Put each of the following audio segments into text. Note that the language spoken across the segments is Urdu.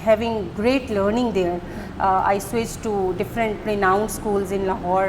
having great learning there, I switched to different renowned schools in Lahore.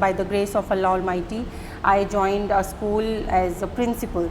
by the grace of Allah Almighty, I joined a school as a principal.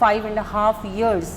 5.5 years।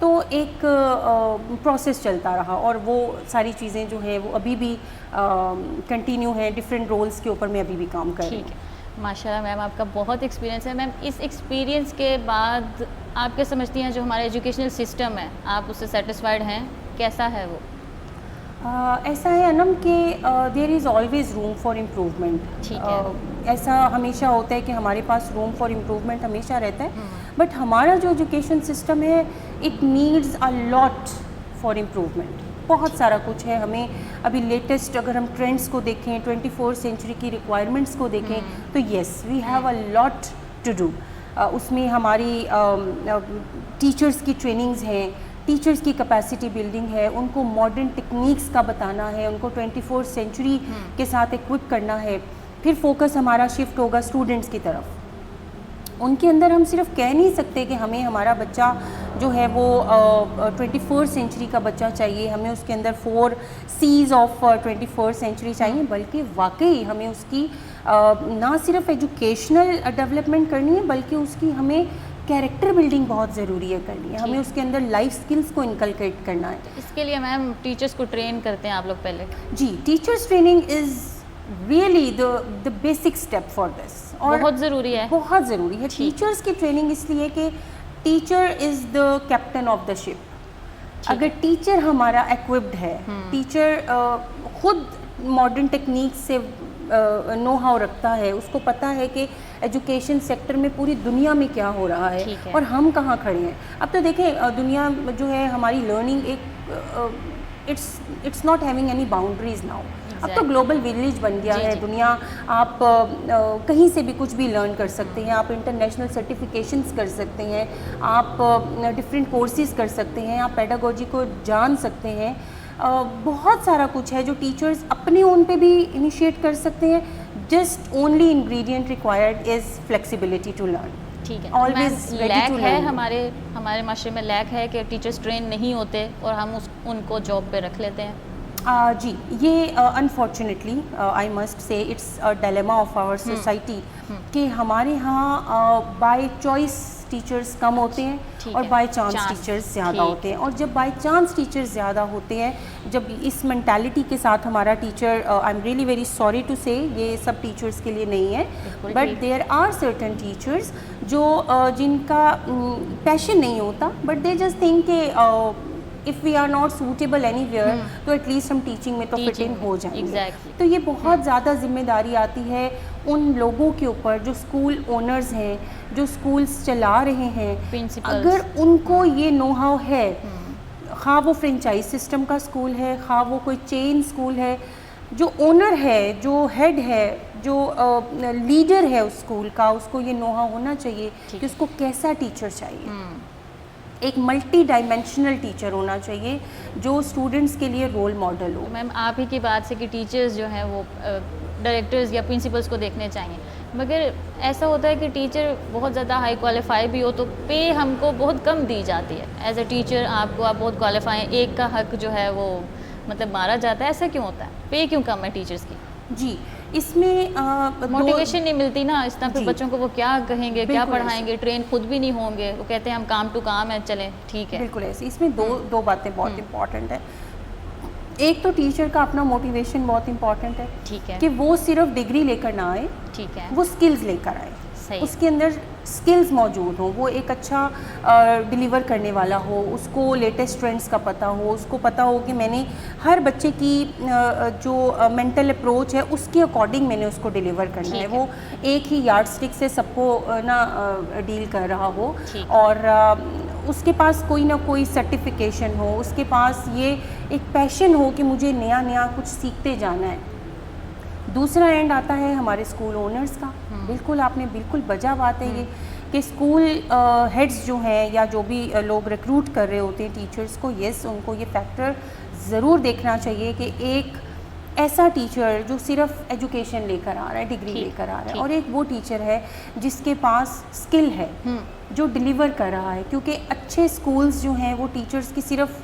تو ایک پروسیس چلتا رہا اور وہ ساری چیزیں جو ہیں وہ ابھی بھی کنٹینیو ہیں. ڈفرینٹ رولز کے اوپر میں ابھی بھی کام کر رہی ہوں. ٹھیک ہے. ماشاء اللہ میم آپ کا بہت ایکسپیرینس ہے. میم اس ایکسپیرینس کے بعد آپ کیا سمجھتی ہیں جو ہمارا ایجوکیشنل سسٹم ہے آپ اس سے سیٹسفائڈ ہیں؟ کیسا ہے وہ؟ ایسا ہے انم کہ there is always room for improvement. ٹھیک ہے. ایسا ہمیشہ ہوتا ہے کہ ہمارے پاس روم فار امپروومنٹ ہمیشہ رہتا ہے, بٹ ہمارا جو ایجوکیشن سسٹم ہے it needs a lot for improvement. بہت سارا کچھ ہے. ہمیں ابھی لیٹسٹ اگر ہم ٹرینڈس کو دیکھیں, 24 سینچری کی ریکوائرمنٹس کو دیکھیں تو yes we have a lot to do. اس میں ہماری ٹیچرس کی ٹریننگز ہیں, ٹیچرس کی کیپیسٹی بلڈنگ ہے, ان کو ماڈرن ٹیکنیکس کا بتانا ہے, ان کو 24 سینچری کے ساتھ ایکوپ کرنا ہے. پھر فوکس ہمارا شفٹ ہوگا اسٹوڈنٹس کی طرف. ان کے اندر ہم صرف کہہ نہیں سکتے کہ ہمیں ہمارا بچہ جو ہے وہ 21 سینچری کا بچہ چاہیے, ہمیں اس کے اندر 4 C's آف 21 سینچری چاہیے, بلکہ واقعی ہمیں اس کی نہ صرف ایجوکیشنل ڈیولپمنٹ کرنی ہے بلکہ اس کی ہمیں کیریکٹر بلڈنگ بہت ضروری ہے کرنی ہے. ہمیں اس کے اندر لائف سکلز کو انکلکیٹ کرنا ہے. اس کے لیے میم ٹیچرس کو ٹرین کرتے ہیں آپ لوگ پہلے؟ جی, teachers training is really the basic step for this. اور بہت ضروری ہے. بہت ضروری ہے ٹیچرس کی ٹریننگ اس لیے کہ teacher is the captain of the ship. اگر ٹیچر ہمارا ایکوپڈ ہے, ٹیچر خود ماڈرن ٹیکنیک سے نو ہاؤ رکھتا ہے, اس کو پتہ ہے کہ ایجوکیشن سیکٹر میں پوری دنیا میں کیا ہو رہا ہے اور ہم کہاں کھڑے ہیں. اب تو دیکھیں دنیا جو ہے ہماری لرننگ ایک it's not having any boundaries now. اب تو گلوبل ولیج بن گیا ہے دنیا. آپ کہیں سے بھی کچھ بھی لرن کر سکتے ہیں, آپ انٹرنیشنل سرٹیفیکیشنز کر سکتے ہیں, آپ ڈفرینٹ کورسز کر سکتے ہیں, آپ پیڈاگوجی کو جان سکتے ہیں. بہت سارا کچھ ہے جو ٹیچرز اپنے اون پہ بھی انیشیٹ کر سکتے ہیں. Just only ingredient required is flexibility to learn. ٹھیک ہے. آلویز لیک ہے ہمارے معاشرے میں, لیک ہے کہ ٹیچرس ٹرین نہیں ہوتے اور ہم ان کو جاب پہ رکھ لیتے ہیں. جی, یہ unfortunately I must say it's dilemma of our society کہ ہمارے ہاں بائی چوائس ٹیچرز کم ہوتے ہیں اور بائی چانس ٹیچرز زیادہ ہوتے ہیں. اور جب بائی چانس ٹیچرز زیادہ ہوتے ہیں, جب اس مینٹیلٹی کے ساتھ ہمارا teacher, I am really very sorry to say یہ سب ٹیچرز کے لیے نہیں ہے, but there are certain teachers جو جن کا پیشن نہیں ہوتا, بٹ دے جسٹ تھنک کہ if we are not suitable anywhere تو ایٹ لیسٹ ہم ٹیچنگ میں تو فٹ ان ہو جائیں گے. تو یہ بہت زیادہ ذمہ داری آتی ہے ان لوگوں کے اوپر جو اسکول اونرز ہیں, جو اسکولس چلا رہے ہیں. اگر ان کو یہ نو ہاؤ ہے, خواہ وہ فرینچائز سسٹم کا اسکول ہے, خواہ وہ کوئی چین اسکول ہے, جو اونر ہے, جو ہیڈ ہے, جو لیڈر ہے اس اسکول کا, اس کو یہ نو ہاؤ ہونا چاہیے کہ اس کو کیسا ٹیچر چاہیے. ایک ملٹی ڈائمینشنل ٹیچر ہونا چاہیے جو اسٹوڈنٹس کے لیے رول ماڈل ہو. میم آپ ہی کی بات سے کہ ٹیچرز جو ہیں وہ ڈائریکٹرز یا پرنسپلس کو دیکھنے چاہیے, مگر ایسا ہوتا ہے کہ ٹیچر بہت زیادہ ہائی کوالیفائی بھی ہو تو پے ہم کو بہت کم دی جاتی ہے. ایز اے ٹیچر آپ بہت کوالیفائی ہیں, ایک کا حق جو ہے وہ مطلب مارا جاتا ہے. ایسا کیوں ہوتا ہے؟ پے کیوں کم ہے ٹیچرس کی؟ جی, اس میں موٹیویشن نہیں ملتی نا, اس طرح پھر بچوں کو وہ کیا کہیں گے, کیا پڑھائیں گے, ٹرین خود بھی نہیں ہوں گے, وہ کہتے ہیں ہم کام ٹو کام ہے, چلیں ٹھیک ہے. بالکل ایسے. اس میں دو باتیں بہت امپورٹنٹ ہیں. ایک تو ٹیچر کا اپنا موٹیویشن بہت امپورٹنٹ ہے. ٹھیک ہے. کہ وہ صرف ڈگری لے کر نہ آئے, ٹھیک ہے, وہ اسکلز لے کر آئے. اس کے اندر اسکلز موجود ہوں, وہ ایک اچھا ڈیلیور کرنے والا ہو, اس کو لیٹسٹ ٹرینڈس کا پتہ ہو, اس کو پتہ ہو کہ میں نے ہر بچے کی جو مینٹل اپروچ ہے اس کے اکارڈنگ میں نے اس کو ڈیلیور کرنا ہے. وہ ایک ہی یارڈ اسٹک سے سب کو نہ ڈیل کر رہا ہو, اور اس کے پاس کوئی نہ کوئی سرٹیفیکیشن ہو, اس کے پاس یہ ایک پیشن ہو کہ مجھے نیا کچھ سیکھتے جانا ہے. دوسرا اینڈ آتا ہے ہمارے اسکول اونرز کا. بالکل آپ نے بالکل بجا بات ہے یہ کہ اسکول ہیڈز جو ہیں یا جو بھی لوگ ریکروٹ کر رہے ہوتے ہیں ٹیچرز کو, یس ان کو یہ فیکٹر ضرور دیکھنا چاہیے کہ ایک ایسا ٹیچر جو صرف ایجوکیشن لے کر آ رہا ہے, ڈگری لے کر آ رہا ہے, اور ایک وہ ٹیچر ہے جس کے پاس اسکل ہے, جو ڈیلیور کر رہا ہے. کیونکہ اچھے اسکولز جو ہیں وہ ٹیچرز کی صرف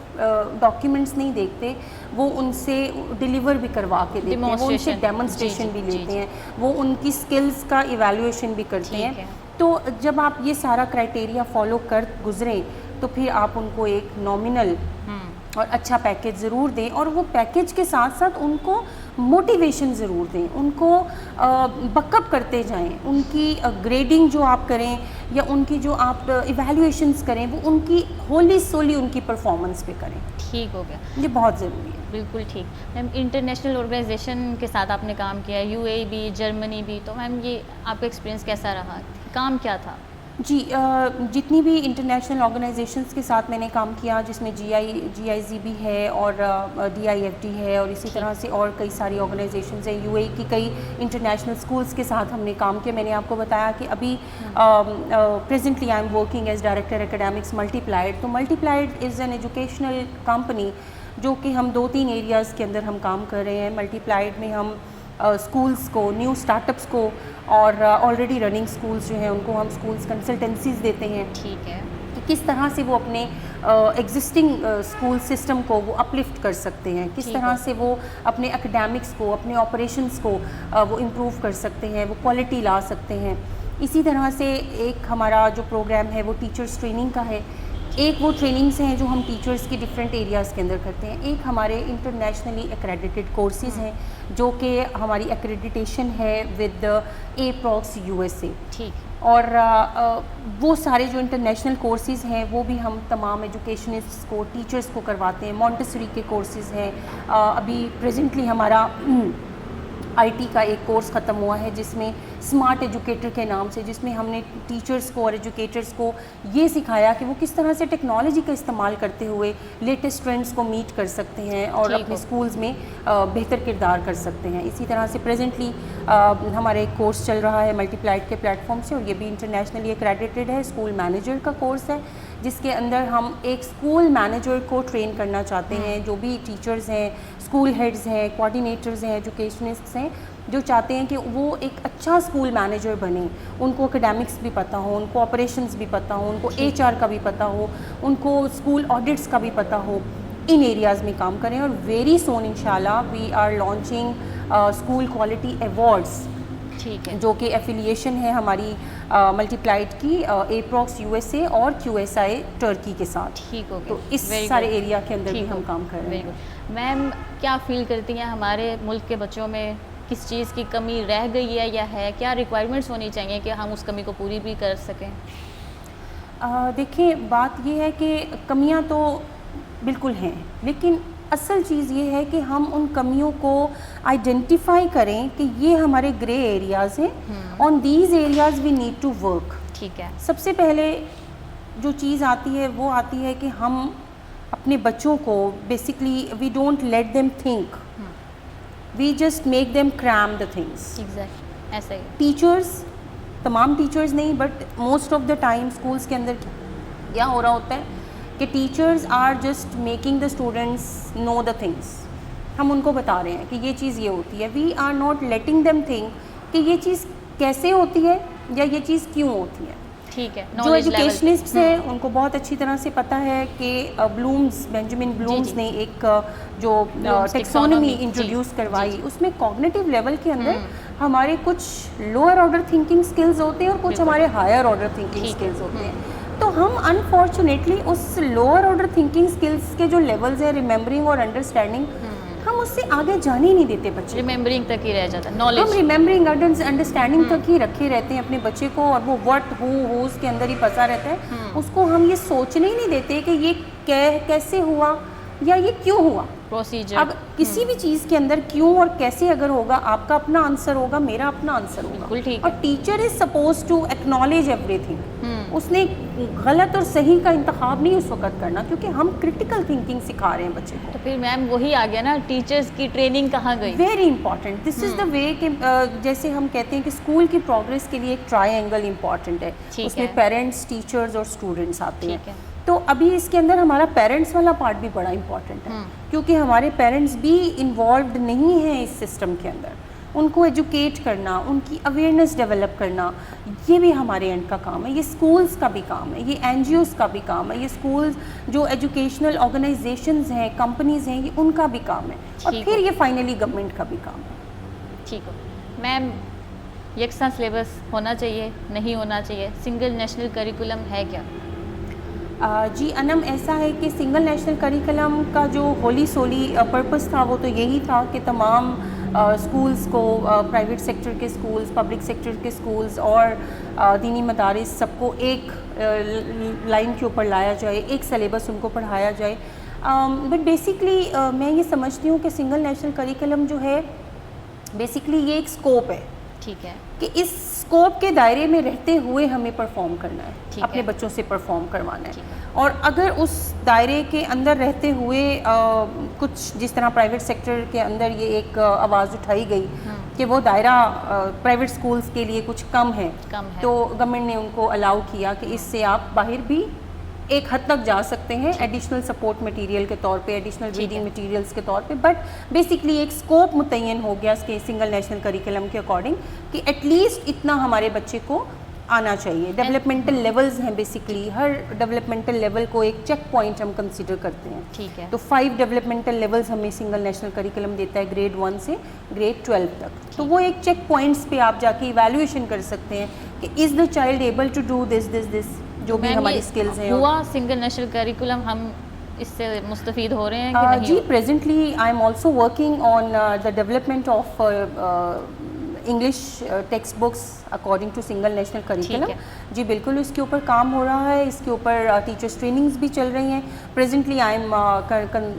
ڈاکیومنٹس نہیں دیکھتے, وہ ان سے ڈیلیور بھی کروا کے دیتے ہیں, وہ ان سے ڈیمونسٹریشن بھی لیتے ہیں, وہ ان کی اسکلز کا ایویلویشن بھی کرتے ہیں. تو جب آپ یہ سارا کرائٹیریا فالو کر گزریں تو پھر آپ ان کو ایک نامنل اور اچھا پیکیج ضرور دیں, اور وہ پیکیج کے ساتھ ساتھ ان کو موٹیویشن ضرور دیں, ان کو بک اپ کرتے جائیں, ان کی گریڈنگ جو آپ کریں یا ان کی جو آپ ایویلیویشنز کریں وہ ان کی ہولی سولی ان کی پرفارمنس پہ کریں. ٹھیک ہو گیا, یہ بہت ضروری ہے. بالکل ٹھیک. میم انٹرنیشنل آرگنائزیشن کے ساتھ آپ نے کام کیا, یو اے بھی, جرمنی بھی, تو میم یہ آپ کا ایکسپیرینس کیسا رہا, کام کیا تھا؟ جی جتنی بھی انٹرنیشنل آرگنائزیشنز کے ساتھ میں نے کام کیا, جس میں جی آئی زی بھی ہے اور ڈی آئی ایف ڈی ہے, اور اسی طرح سے اور کئی ساری آرگنائزیشنز ہیں, یو اے کی کئی انٹرنیشنل اسکولس کے ساتھ ہم نے کام کیا. میں نے آپ کو بتایا کہ ابھی presently I am working as director academics Multiplied. تو Multiplied is an educational company جو کہ ہم 2-3 ایریاز کے اندر ہم کام کر رہے ہیں. ملٹی پلائڈ میں ہم اسکولس کو, نیو اسٹارٹ اپس کو اور آلریڈی رننگ اسکولس جو ہیں ان کو ہم اسکولس کنسلٹنسیز دیتے ہیں. ٹھیک ہے, کہ کس طرح سے وہ اپنے ایگزسٹنگ اسکول سسٹم کو وہ اپلفٹ کر سکتے ہیں, کس طرح سے وہ اپنے اکیڈیمکس کو, اپنے آپریشنس کو وہ امپروو کر سکتے ہیں, وہ کوالٹی لا سکتے ہیں. اسی طرح سے ایک ہمارا جو پروگرام ہے وہ ٹیچرس ٹریننگ کا ہے. ایک وہ ٹریننگز ہیں جو ہم ٹیچرس کی ڈفرینٹ ایریاز کے اندر کرتے ہیں. ایک ہمارے انٹرنیشنلی ایکریڈیٹڈ کورسز ہیں جو کہ ہماری ایکریڈیٹیشن ہے ود APROX USA. ٹھیک. اور وہ سارے جو انٹرنیشنل کورسز ہیں وہ بھی ہم تمام ایجوکیشنسٹ کو, ٹیچرس کو کرواتے ہیں. مونٹیسری کے کورسز ہیں, ابھی پریزنٹلی ہمارا آئی ٹی کا ایک کورس ختم ہوا ہے جس میں اسمارٹ ایجوکیٹر کے نام سے, جس میں ہم نے ٹیچرس کو اور ایجوکیٹرس کو یہ سکھایا کہ وہ کس طرح سے ٹیکنالوجی کا استعمال کرتے ہوئے لیٹسٹ ٹرینڈس کو میٹ کر سکتے ہیں اور اپنے اسکولز میں بہتر کردار کر سکتے ہیں. اسی طرح سے پریزنٹلی ہمارا ایک کورس چل رہا ہے ملٹی پلائڈ کے پلیٹ فارم سے, اور یہ بھی انٹرنیشنلی ایکریڈیٹڈ ہے. اسکول مینیجر کا کورس ہے جس کے اندر ہم ایک اسکول مینیجر کو ٹرین کرنا چاہتے ہیں. جو بھی ٹیچرز ہیں, اسکول ہیڈز ہیں, کوآرڈینیٹرز ہیں, ایجوکیشنسٹس ہیں, جو چاہتے ہیں کہ وہ ایک اچھا اسکول مینیجر بنے, ان کو اکیڈیمکس بھی پتہ ہو, ان کو آپریشنز بھی پتہ ہو, ان کو HR کا بھی پتہ ہو, ان کو اسکول آڈٹس کا بھی پتہ ہو, ان ایریاز میں کام کریں. اور ویری سون انشاءاللہ we are launching school quality awards. ٹھیک ہے, جو کہ ایفیلیشن ہے ہماری ملٹی پلائڈ کی APROX USA اور QSI ٹرکی کے ساتھ. ٹھیک ہو گیا. تو اس سارے ایریا کے اندر بھی ہم کام کر رہے ہیں. میم کیا فیل کرتی ہیں ہمارے ملک کے بچوں میں کس چیز کی کمی رہ گئی ہے یا ہے, کیا ریکوائرمنٹس ہونی چاہیے کہ ہم اس کمی کو پوری بھی کر سکیں؟ دیکھیں بات یہ ہے کہ کمیاں تو بالکل ہیں, لیکن اصل چیز یہ ہے کہ ہم ان کمیوں کو آئیڈینٹیفائی کریں کہ یہ ہمارے گرے ایریاز ہیں, on these areas we need to work. ٹھیک ہے. سب سے پہلے جو چیز آتی ہے وہ آتی ہے کہ ہم اپنے بچوں کو basically we don't let them think, we just make them cram the things. Exact ایسا ہی. ٹیچرس, تمام ٹیچرز نہیں but most of the time schools کے اندر کیا ہو رہا ہوتا ہے کہ teachers are just making the students know the things. ہم ان کو بتا رہے ہیں کہ یہ چیز یہ ہوتی ہے, we are not letting them think کہ یہ چیز کیسے ہوتی ہے یا یہ چیز کیوں ہوتی ہے. ٹھیک ہے. جو ایجوکیشنسٹس ہیں ان کو بہت اچھی طرح سے پتہ ہے کہ بینجامن بلومز نے ایک جو ٹیکسونومی انٹروڈیوس کروائی, اس میں کوگنیٹیو لیول کے اندر ہمارے کچھ لوور آرڈر تھنکنگ سکلز ہوتے ہیں اور کچھ ہمارے ہائر آرڈر تھنکنگ سکلز ہوتے ہیں. تو ہم انفارچونیٹلی اس لوور آرڈر تھنکنگ سکلز کے جو لیولز ہیں, ریممبرنگ اور انڈرسٹینڈنگ, ہم اس سے آگے جانے ہی نہیں دیتے بچے. ریممبرنگ تک ہی رہ جاتا ہے, نالج. ہم ریممبرنگ انڈرسٹینڈنگ تک ہی رکھے رہتے ہیں اپنے بچے کو, اور وہ وٹ ہوز کے اندر ہی پھنسا رہتا ہے. اس کو ہم یہ سوچنے ہی نہیں دیتے کہ یہ کیسے ہوا یا یہ کیوں ہوا. پروسیجر. اب کسی بھی چیز کے اندر کیوں اور کیسے اگر ہوگا, آپ کا اپنا آنسر ہوگا, میرا اپنا آنسر ہوگا. بالکل ٹھیک. اور teacher is suppose to acknowledge everything. اس نے غلط اور صحیح کا انتخاب نہیں اس وقت کرنا, کیونکہ ہم کرٹیکل تھنکنگ سکھا رہے ہیں بچے کو. تو پھر میم وہی آ گیا نا, ٹیچرس کی ٹریننگ کہاں گئی؟ Very important. دس از دا وے کہ جیسے ہم کہتے ہیں کہ اسکول کی پروگرس کے لیے ایک ٹرائی اینگل امپورٹنٹ ہے. اس میں پیرنٹس, ٹیچرز اور اسٹوڈنٹس آتے ہیں. تو ابھی اس کے اندر ہمارا پیرنٹس والا پارٹ بھی بڑا امپورٹنٹ ہے, کیونکہ ہمارے پیرنٹس بھی انوالوڈ نہیں ہیں اس سسٹم کے اندر. ان کو ایجوکیٹ کرنا, ان کی اویئرنیس ڈیولپ کرنا, یہ بھی ہمارے اینڈ کا کام ہے. یہ اسکولس کا بھی کام ہے, یہ NGOs کا بھی کام ہے, یہ اسکولس جو ایجوکیشنل آرگنائزیشنز ہیں, کمپنیز ہیں, یہ ان کا بھی کام ہے, اور پھر یہ فائنلی گورنمنٹ کا بھی کام ہے. ٹھیک ہو میم. یکساں سلیبس ہونا چاہیے, نہیں ہونا چاہیے, سنگل نیشنل کریکولم ہے کیا؟ جی انم، ایسا ہے کہ سنگل نیشنل کریکلم کا جو ہولی سولی پرپس تھا وہ تو یہی تھا کہ تمام اسکولس کو، پرائیویٹ سیکٹر کے اسکولس، پبلک سیکٹر کے اسکولس اور دینی مدارس سب کو ایک لائن کے اوپر لایا جائے، ایک سلیبس ان کو پڑھایا جائے. بٹ بیسکلی میں یہ سمجھتی ہوں کہ سنگل نیشنل کریکلم جو ہے بیسکلی یہ ایک اسکوپ ہے. ٹھیک ہے. کہ اس اسکوپ کے دائرے میں رہتے ہوئے ہمیں پرفارم کرنا ہے، اپنے بچوں سے پرفارم کروانا ہے. اور اگر اس دائرے کے اندر رہتے ہوئے کچھ جس طرح پرائیویٹ سیکٹر کے اندر یہ ایک آواز اٹھائی گئی کہ وہ دائرہ پرائیویٹ سکولز کے لیے کچھ کم ہے، تو گورنمنٹ نے ان کو الاؤ کیا کہ اس سے آپ باہر بھی ایک حد تک جا سکتے ہیں ایڈیشنل سپورٹ مٹیریل کے طور پہ، ایڈیشنل ریڈنگ مٹیریلز کے طور پہ. بٹ بیسکلی ایک اسکوپ متعین ہو گیا اس کے سنگل نیشنل کریکلم کے اکارڈنگ کہ ایٹ لیسٹ اتنا ہمارے بچے کو آنا چاہیے. ڈیولپمنٹل لیولز ہیں بیسکلی، ہر ڈیولپمنٹل لیول کو ایک چیک پوائنٹ ہم کنسیڈر کرتے ہیں. ٹھیک ہے. تو 5 ڈیولپمنٹل لیولز ہمیں سنگل نیشنل کریکلم دیتا ہے گریڈ 1 سے گریڈ 12 تک. تو وہ ایک چیک پوائنٹس پہ آپ جا کے ایویلویشن کر سکتے ہیں کہ is the child able to do this جو بھی ہماری اسکلز ہیں. ہوا سنگل نیشنل کریکولم ہم اس سے مستفید ہو رہے ہیں کہ نہیں؟ جی presently I am also working on the development of English textbooks according to single national curriculum. جی بالکل اس کے اوپر کام ہو رہا ہے. اس کے اوپر ٹیچرس ٹریننگز بھی چل رہی ہیں. Presently I M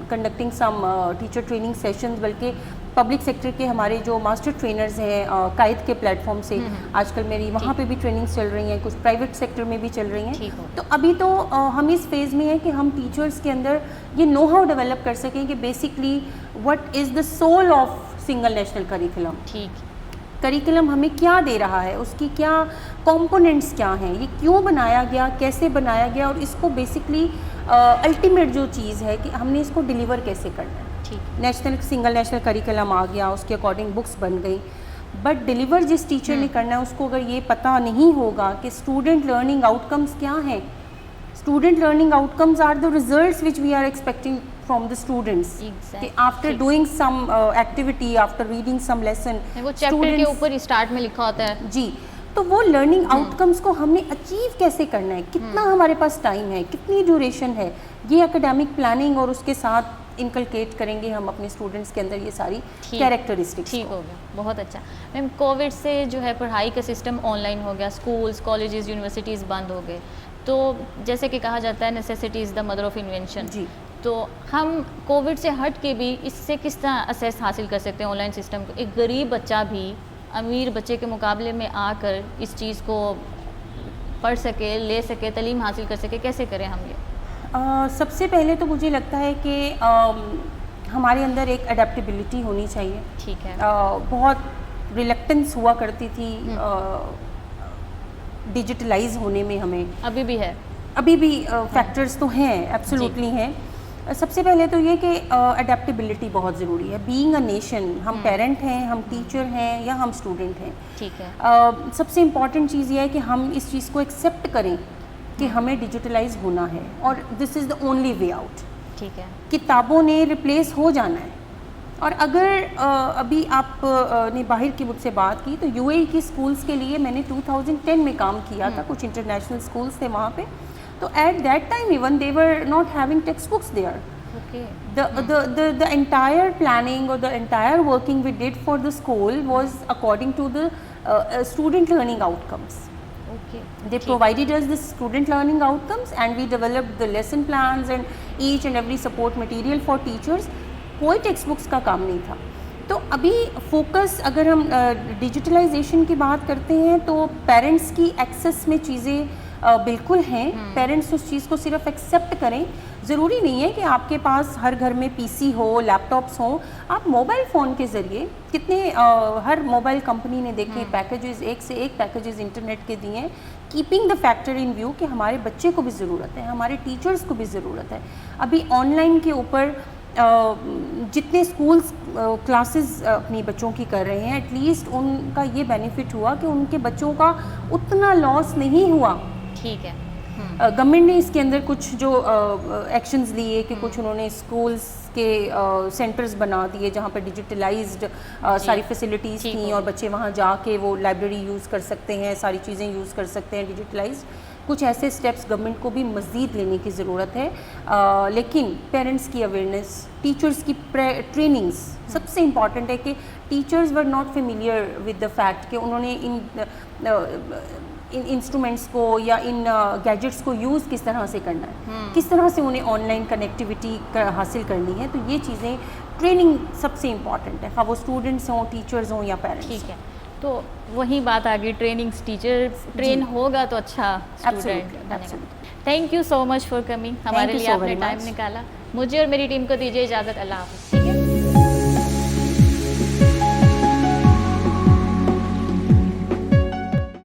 conducting some teacher training sessions, بلکہ پبلک سیکٹر کے ہمارے جو ماسٹر ٹرینرز ہیں قائد کے پلیٹ فارم سے آج کل میری وہاں پہ بھی ٹریننگز چل رہی ہیں، کچھ پرائیویٹ سیکٹر میں بھی چل رہی ہیں. تو ابھی تو ہم اس فیز میں ہیں کہ ہم ٹیچرز کے اندر یہ نو ہاؤ ڈیولپ کر سکیں کہ basically what is the soul of single national curriculum. ٹھیک. کریکلم ہمیں کیا دے رہا ہے، اس کی کیا کمپوننٹس کیا ہیں، یہ کیوں بنایا گیا، کیسے بنایا گیا، اور اس کو بیسکلی الٹیمیٹ جو چیز ہے کہ ہم نے اس کو ڈیلیور کیسے کرنا ہے. نیشنل سنگل نیشنل کریکلم آ گیا، اس کے اکارڈنگ بکس بن گئی، بٹ ڈیلیور جس ٹیچر نے کرنا ہے اس کو اگر یہ پتہ نہیں ہوگا کہ اسٹوڈنٹ لرننگ آؤٹ کمز کیا ہیں. Student learning outcomes are the results which we are expecting from the students کہ after doing some activity, after reading some lesson, وہ چیپٹر کے اوپر اسٹارٹ میں لکھا ہوتا ہے. جی تو وہ لرننگ آؤٹ کمز کو ہم نے اچیو کیسے کرنا ہے، کتنا ہمارے پاس ٹائم ہے، کتنی ڈیوریشن ہے، یہ اکیڈیمک پلاننگ اور اس کے ساتھ انکلکیٹ کریں گے ہم اپنے اسٹوڈنٹس کے اندر یہ ساری کیریکٹرسٹکس. ٹھیک ہو گیا، بہت اچھا. میم کووڈ سے جو ہے پڑھائی کا سسٹم آن لائن ہو گیا، اسکولس کالجز یونیورسٹیز بند ہو گئے، تو جیسے کہ کہا جاتا ہے necessity is the mother of invention. جی تو ہم کووڈ سے ہٹ کے بھی اس سے کس طرح اسیس حاصل کر سکتے ہیں آن لائن سسٹم کو؟ ایک غریب بچہ بھی امیر بچے کے مقابلے میں آ کر اس چیز کو پڑھ سکے، لے سکے، تعلیم حاصل کر سکے، کیسے کریں ہم یہ؟ سب سے پہلے تو مجھے لگتا ہے کہ ہمارے اندر ایک اڈیپٹیبلٹی ہونی چاہیے. ٹھیک ہے. بہت ریلیکٹنس ہوا کرتی تھی ڈیجیٹلائز ہونے میں، ہمیں ابھی بھی فیکٹرز تو ہیں، ایبسولوٹلی ہیں. سب سے پہلے تو یہ کہ اڈیپٹیبلٹی بہت ضروری ہے. بینگ اے نیشن، ہم پیرنٹ ہیں، ہم ٹیچر ہیں یا ہم اسٹوڈنٹ ہیں. ٹھیک ہے. سب سے امپورٹنٹ چیز یہ ہے کہ ہم اس چیز کو ایکسیپٹ کریں کہ ہمیں ڈیجیٹلائز ہونا ہے اور دس از دا اونلی وے آؤٹ. ٹھیک ہے. کتابوں نے ریپلیس ہو جانا ہے. اور اگر ابھی آپ نے باہر کی مجھ سے بات کی تو یو اے ای کی اسکولس کے لیے میں نے 2010 میں کام کیا تھا، کچھ انٹرنیشنل اسکولس تھے وہاں پہ. تو at that time even they were not having text books there. The entire planning or the entire working we did for the school was according to the student learning outcomes. They provided us the student learning outcomes and we developed the lesson plans and each and every support material for teachers. کوئی ٹیکسٹ بکس کا کام نہیں تھا. تو ابھی فوکس اگر ہم ڈیجیٹلائزیشن کی بات کرتے ہیں تو پیرنٹس کی ایکسیس میں چیزیں بالکل ہیں. پیرنٹس اس چیز کو صرف ایکسیپٹ کریں. ضروری نہیں ہے کہ آپ کے پاس ہر گھر میں پی سی ہو، لیپ ٹاپس ہوں. آپ موبائل فون کے ذریعے کتنے ہر موبائل کمپنی نے دیکھیں پیکیجز، ایک سے ایک پیکیجز انٹرنیٹ کے دیے ہیں. Keeping the factor in view کہ ہمارے بچے کو بھی ضرورت ہے، ہمارے ٹیچرس کو بھی ضرورت ہے. ابھی آن لائن کے اوپر جتنے اسکولس کلاسز اپنی بچوں کی کر رہے ہیں ایٹ لیسٹ ان کا یہ بینیفٹ ہوا کہ ان کے بچوں کا اتنا لاس نہیں ہوا. ٹھیک ہے. گورنمنٹ نے اس کے اندر کچھ جو ایکشنز لیے کہ کچھ انہوں نے اسکولس کے سینٹرز بنا دیے جہاں پہ ڈیجیٹلائزڈ ساری فیسلٹیز تھیں اور بچے وہاں جا کے وہ لائبریری یوز کر سکتے ہیں، ساری چیزیں یوز کر سکتے ہیں ڈیجیٹلائزڈ. کچھ ایسے اسٹیپس گورنمنٹ کو بھی مزید لینے کی ضرورت ہے. لیکن پیرنٹس کی اویئرنیس, ٹیچرس کی ٹریننگس سب سے امپورٹنٹ ہے کہ teachers were not familiar with the fact کہ انہوں نے ان انسٹرومنٹس کو یا ان گیجٹس کو یوز کس طرح سے کرنا ہے, کس طرح سے انہیں آن لائن کنیکٹیوٹی حاصل کرنی ہے. تو یہ چیزیں ٹریننگ سب سے امپورٹنٹ ہے, خواہ وہ اسٹوڈنٹس ہوں, ٹیچرز ہوں یا پیرنٹس. ٹھیک ہے, تو وہی بات آ گئی, ٹریننگ ٹیچر ٹرین ہوگا تو اچھا اسٹوڈنٹ بنے گا. Thank you so much for coming, ہمارے لیے آپ نے ٹائم نکالا. مجھے اور میری ٹیم کو دیجیے اجازت. اللہ حافظ.